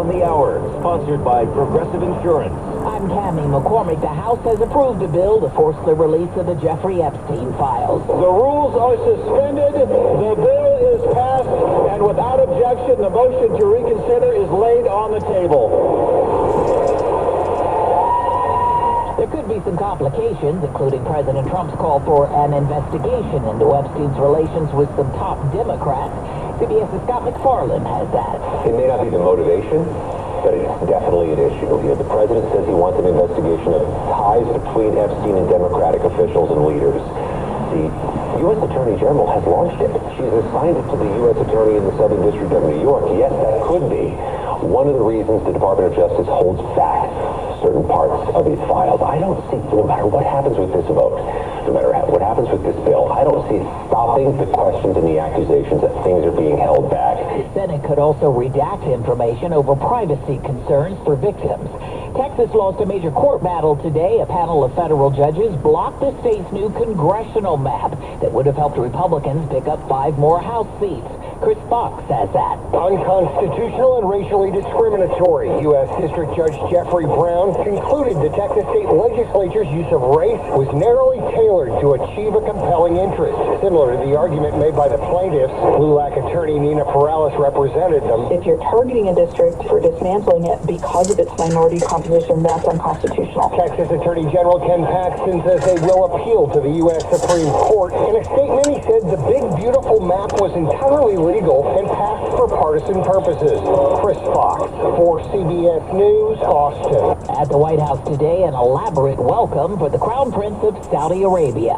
on the Hour, sponsored by Progressive Insurance. I'm Tammy McCormick. The House has approved a bill to force the release of the Jeffrey Epstein files. The rules are suspended, the bill is passed, and without objection, the motion to reconsider is laid on the table. There could be some complications, including President Trump's call for an investigation into Epstein's relations with some top Democrats. CBS's Scott McFarland has that. It may not be the motivation, but it's definitely an issue here. The president says he wants an investigation of ties between Epstein and Democratic officials and leaders. The U.S. Attorney General has launched it. She's assigned it to the U.S. Attorney in the Southern District of New York. Yes, that could be one of the reasons the Department of Justice holds back certain parts of these files. I don't see, no matter what happens with this vote, no matter what happens with this bill, I don't see it stopping the questions and the accusations that things are being held back. The Senate could also redact information over privacy concerns for victims. Texas lost a major court battle today. A panel of federal judges blocked the state's new congressional map that would have helped Republicans pick up 5 more House seats. Chris Fox says that. Unconstitutional and racially discriminatory. U.S. District Judge Jeffrey Brown concluded the Texas State Legislature's use of race was narrowly tailored to achieve a compelling interest, similar to the argument made by the plaintiffs. LULAC attorney Nina Perales represented them. If you're targeting a district for dismantling it because of its minority composition, that's unconstitutional. Texas Attorney General Ken Paxton says they will appeal to the U.S. Supreme Court. In a statement, he said the big, beautiful map was entirely legal and passed for partisan purposes. Chris Fox for CBS News, Austin. At the White House today, an elaborate welcome for the Crown Prince of Saudi Arabia.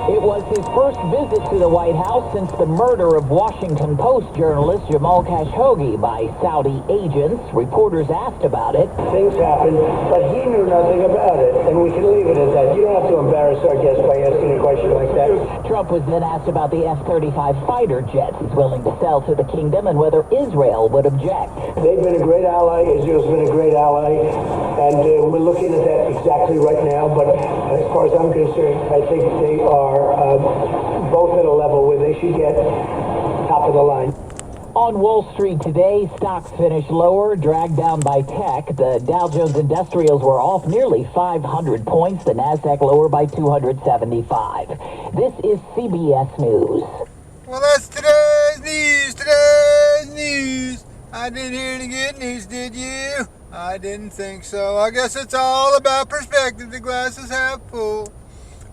It was his first visit to the White House since the murder of Washington Post journalist Jamal Khashoggi by Saudi agents. Reporters asked about it. Things happened, but he knew nothing about it, and we can leave it at that. You don't have to embarrass our guest by asking a question like that. Trump was then asked about the F-35 fighter jets he's willing to sell to the kingdom and whether Israel would object. They've been a great ally. Israel's been a great ally, and we're looking at that exactly right now. But as far as I'm concerned, I think they are both at a level where they should get top of the line. On Wall Street today, stocks finished lower, dragged down by tech. The Dow Jones Industrials were off nearly 500 points. The Nasdaq lower by 275. This is CBS News. Well, that's today's news. I didn't hear any good news, did you? I didn't think so. I guess it's all about perspective. The glass is half full.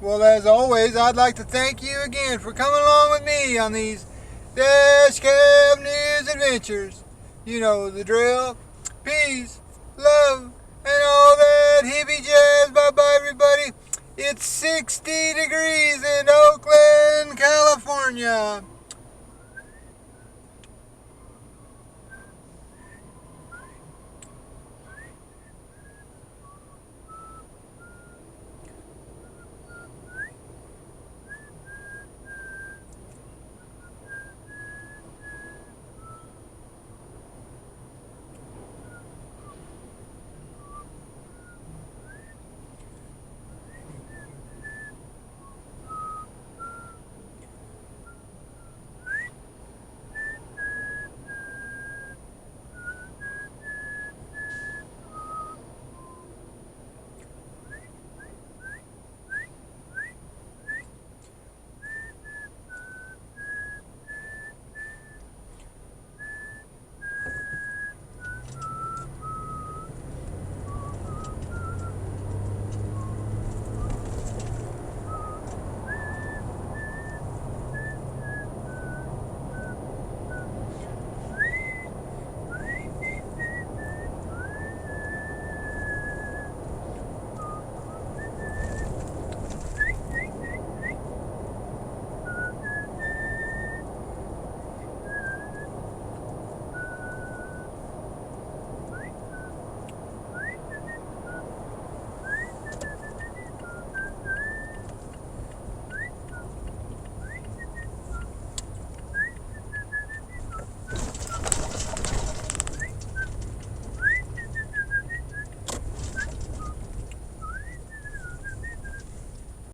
Well, as always, I'd like to thank you again for coming along with me on these Dash Cab News adventures. You know the drill. Peace, love, and all that hippie jazz. Bye-bye, everybody. It's 60 degrees in Oakland, California.